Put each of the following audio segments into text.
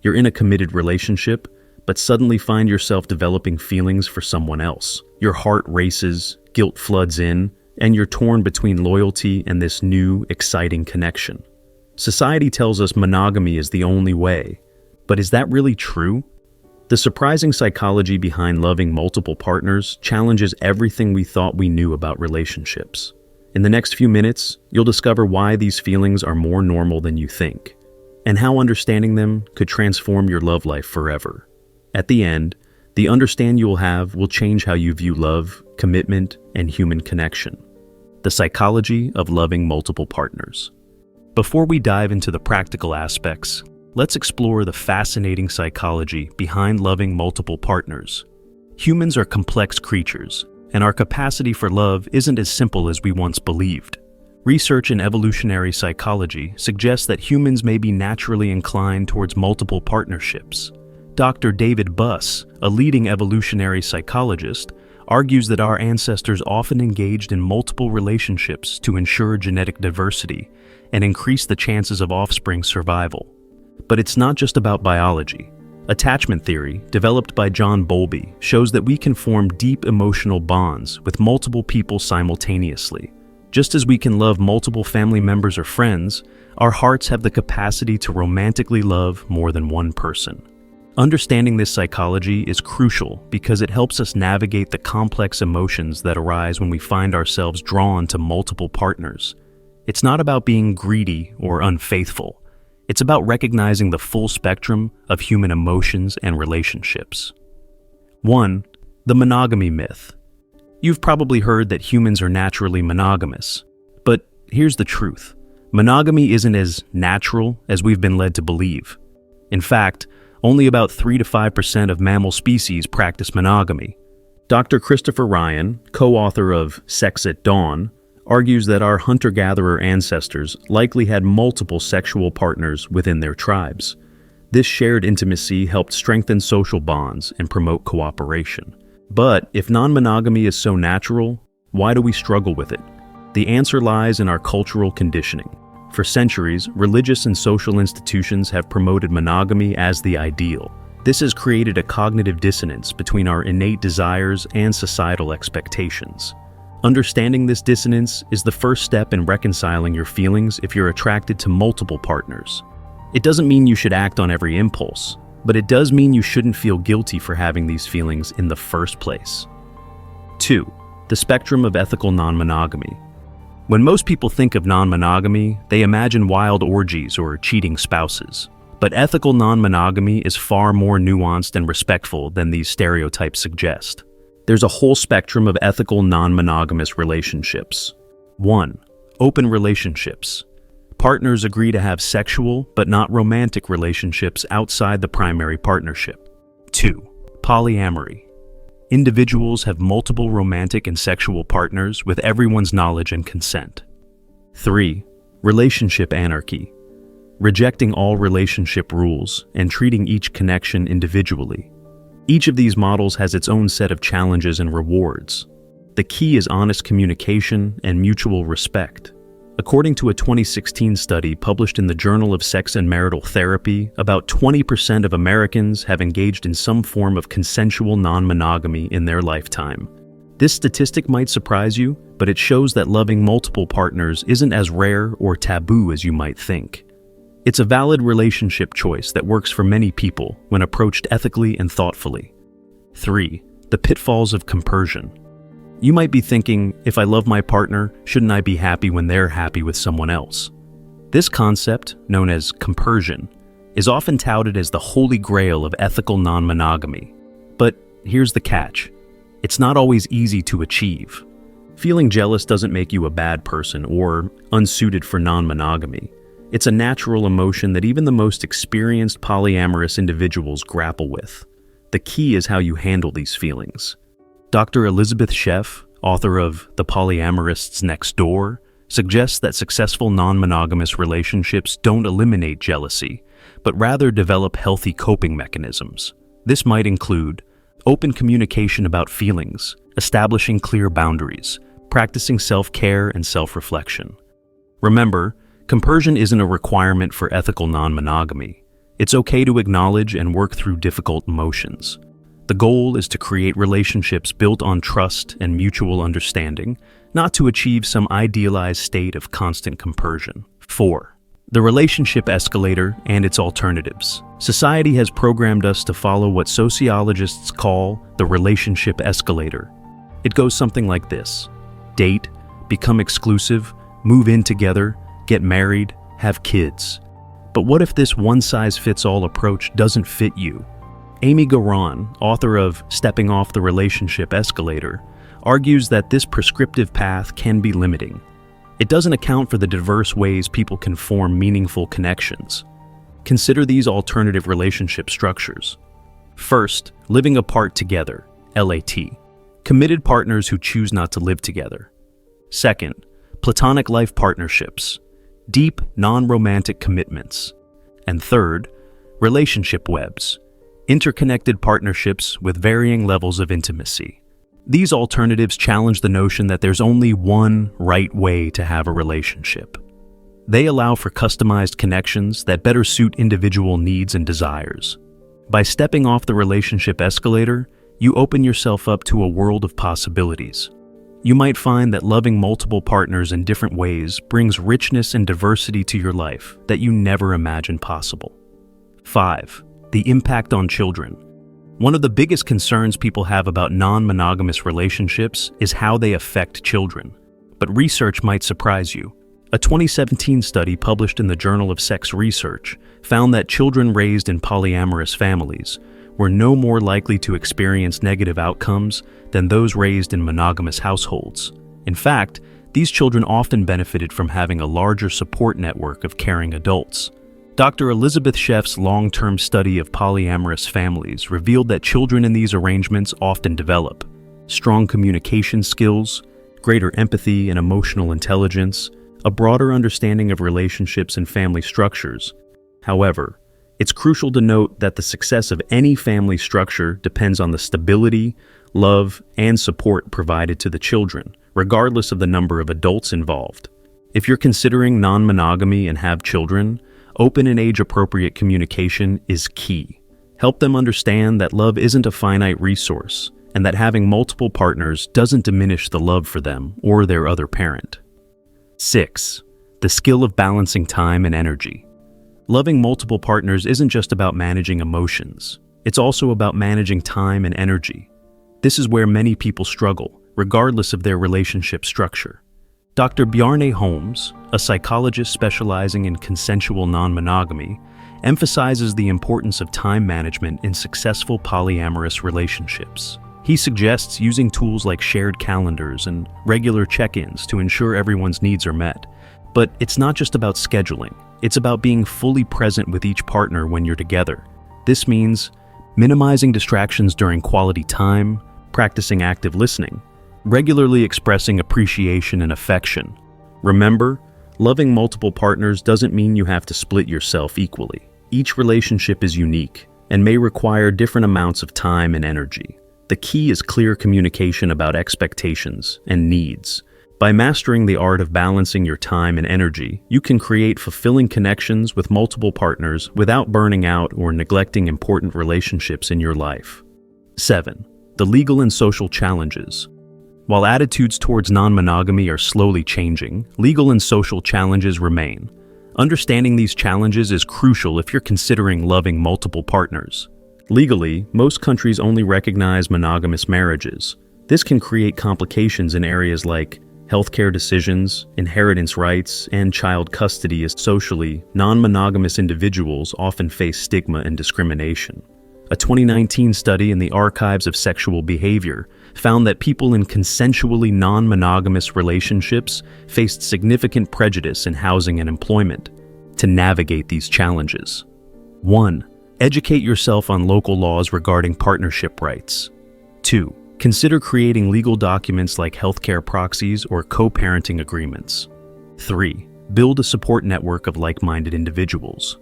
You're in a committed relationship, but suddenly find yourself developing feelings for someone else. Your heart races, guilt floods in, and you're torn between loyalty and this new, exciting connection. Society tells us monogamy is the only way, but is that really true? The surprising psychology behind loving multiple partners challenges everything we thought we knew about relationships. In the next few minutes, you'll discover why these feelings are more normal than you think, and how understanding them could transform your love life forever. At the end, the understanding you'll have will change how you view love, commitment, and human connection. The psychology of loving multiple partners. Before we dive into the practical aspects, let's explore the fascinating psychology behind loving multiple partners. Humans are complex creatures, and our capacity for love isn't as simple as we once believed. Research in evolutionary psychology suggests that humans may be naturally inclined towards multiple partnerships. Dr. David Buss, a leading evolutionary psychologist, argues that our ancestors often engaged in multiple relationships to ensure genetic diversity and increase the chances of offspring survival. But it's not just about biology. Attachment theory, developed by John Bowlby, shows that we can form deep emotional bonds with multiple people simultaneously. Just as we can love multiple family members or friends, our hearts have the capacity to romantically love more than one person. Understanding this psychology is crucial because it helps us navigate the complex emotions that arise when we find ourselves drawn to multiple partners. It's not about being greedy or unfaithful. It's about recognizing the full spectrum of human emotions and relationships. 1. The monogamy myth. You've probably heard that humans are naturally monogamous. But here's the truth. Monogamy isn't as natural as we've been led to believe. In fact, only about 3 to 5% of mammal species practice monogamy. Dr. Christopher Ryan, co-author of Sex at Dawn, argues that our hunter-gatherer ancestors likely had multiple sexual partners within their tribes. This shared intimacy helped strengthen social bonds and promote cooperation. But if non-monogamy is so natural, why do we struggle with it? The answer lies in our cultural conditioning. For centuries, religious and social institutions have promoted monogamy as the ideal. This has created a cognitive dissonance between our innate desires and societal expectations. Understanding this dissonance is the first step in reconciling your feelings if you're attracted to multiple partners. It doesn't mean you should act on every impulse, but it does mean you shouldn't feel guilty for having these feelings in the first place. 2. The spectrum of ethical non-monogamy. When most people think of non-monogamy, they imagine wild orgies or cheating spouses. But ethical non-monogamy is far more nuanced and respectful than these stereotypes suggest. There's a whole spectrum of ethical non-monogamous relationships. 1. Open relationships. Partners agree to have sexual but not romantic relationships outside the primary partnership. 2. Polyamory. Individuals have multiple romantic and sexual partners with everyone's knowledge and consent. 3. Relationship anarchy. Rejecting all relationship rules and treating each connection individually. Each of these models has its own set of challenges and rewards. The key is honest communication and mutual respect. According to a 2016 study published in the Journal of Sex and Marital Therapy, about 20% of Americans have engaged in some form of consensual non-monogamy in their lifetime. This statistic might surprise you, but it shows that loving multiple partners isn't as rare or taboo as you might think. It's a valid relationship choice that works for many people when approached ethically and thoughtfully. 3. The pitfalls of compersion. You might be thinking, if I love my partner, shouldn't I be happy when they're happy with someone else? This concept, known as compersion, is often touted as the holy grail of ethical non-monogamy. But here's the catch. It's not always easy to achieve. Feeling jealous doesn't make you a bad person or unsuited for non-monogamy. It's a natural emotion that even the most experienced polyamorous individuals grapple with. The key is how you handle these feelings. Dr. Elizabeth Sheff, author of The Polyamorists Next Door, suggests that successful non-monogamous relationships don't eliminate jealousy, but rather develop healthy coping mechanisms. This might include open communication about feelings, establishing clear boundaries, practicing self-care and self-reflection. Remember, compersion isn't a requirement for ethical non-monogamy. It's okay to acknowledge and work through difficult emotions. The goal is to create relationships built on trust and mutual understanding, not to achieve some idealized state of constant compersion. 4. The relationship escalator and its alternatives. Society has programmed us to follow what sociologists call the relationship escalator. It goes something like this: date, become exclusive, move in together, get married, have kids. But what if this one-size-fits-all approach doesn't fit you? Amy Garan, author of Stepping Off the Relationship Escalator, argues that this prescriptive path can be limiting. It doesn't account for the diverse ways people can form meaningful connections. Consider these alternative relationship structures. First, living apart together, LAT. Committed partners who choose not to live together. Second, platonic life partnerships. Deep, non-romantic commitments. And third, relationship webs. Interconnected partnerships with varying levels of intimacy. These alternatives challenge the notion that there's only one right way to have a relationship. They allow for customized connections that better suit individual needs and desires. By stepping off the relationship escalator, you open yourself up to a world of possibilities. You might find that loving multiple partners in different ways brings richness and diversity to your life that you never imagined possible. 5. The impact on children. One of the biggest concerns people have about non-monogamous relationships is how they affect children. But research might surprise you. A 2017 study published in the Journal of Sex Research found that children raised in polyamorous families were no more likely to experience negative outcomes than those raised in monogamous households. In fact, these children often benefited from having a larger support network of caring adults. Dr. Elizabeth Sheff's long-term study of polyamorous families revealed that children in these arrangements often develop strong communication skills, greater empathy and emotional intelligence, a broader understanding of relationships and family structures. However, it's crucial to note that the success of any family structure depends on the stability, love, and support provided to the children, regardless of the number of adults involved. If you're considering non-monogamy and have children, open and age-appropriate communication is key. Help them understand that love isn't a finite resource, and that having multiple partners doesn't diminish the love for them or their other parent. 6. The skill of balancing time and energy. Loving multiple partners isn't just about managing emotions. It's also about managing time and energy. This is where many people struggle, regardless of their relationship structure. Dr. Bjarne Holmes, a psychologist specializing in consensual non-monogamy, emphasizes the importance of time management in successful polyamorous relationships. He suggests using tools like shared calendars and regular check-ins to ensure everyone's needs are met. But it's not just about scheduling. It's about being fully present with each partner when you're together. This means minimizing distractions during quality time, practicing active listening, regularly expressing appreciation and affection. Remember, loving multiple partners doesn't mean you have to split yourself equally. Each relationship is unique and may require different amounts of time and energy. The key is clear communication about expectations and needs. By mastering the art of balancing your time and energy, you can create fulfilling connections with multiple partners without burning out or neglecting important relationships in your life. 7. The legal and social challenges. While attitudes towards non-monogamy are slowly changing, legal and social challenges remain. Understanding these challenges is crucial if you're considering loving multiple partners. Legally, most countries only recognize monogamous marriages. This can create complications in areas like healthcare decisions, inheritance rights, and child custody, as socially, non-monogamous individuals often face stigma and discrimination. A 2019 study in the Archives of Sexual Behavior found that people in consensually non-monogamous relationships faced significant prejudice in housing and employment. To navigate these challenges: 1. Educate yourself on local laws regarding partnership rights. 2. Consider creating legal documents like healthcare proxies or co-parenting agreements. 3. Build a support network of like-minded individuals.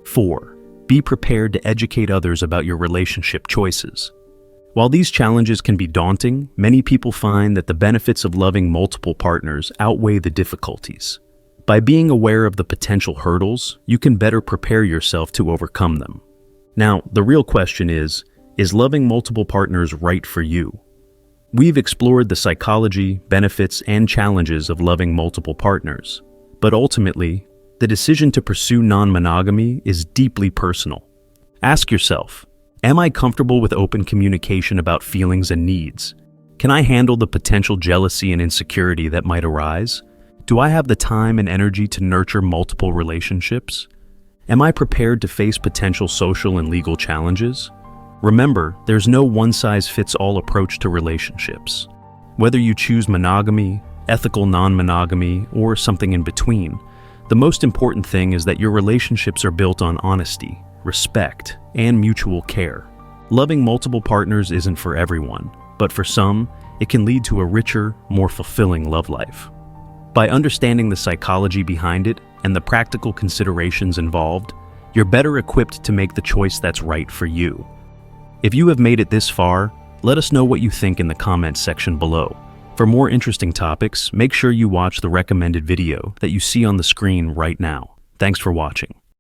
4. Be prepared to educate others about your relationship choices. While these challenges can be daunting, many people find that the benefits of loving multiple partners outweigh the difficulties. By being aware of the potential hurdles, you can better prepare yourself to overcome them. Now, the real question is loving multiple partners right for you? We've explored the psychology, benefits, and challenges of loving multiple partners, but ultimately, the decision to pursue non-monogamy is deeply personal. Ask yourself, am I comfortable with open communication about feelings and needs? Can I handle the potential jealousy and insecurity that might arise? Do I have the time and energy to nurture multiple relationships? Am I prepared to face potential social and legal challenges? Remember, there's no one-size-fits-all approach to relationships. Whether you choose monogamy, ethical non-monogamy, or something in between, the most important thing is that your relationships are built on honesty, respect, and mutual care. Loving multiple partners isn't for everyone, but for some, it can lead to a richer, more fulfilling love life. By understanding the psychology behind it and the practical considerations involved, you're better equipped to make the choice that's right for you. If you have made it this far, let us know what you think in the comments section below. For more interesting topics, make sure you watch the recommended video that you see on the screen right now. Thanks for watching.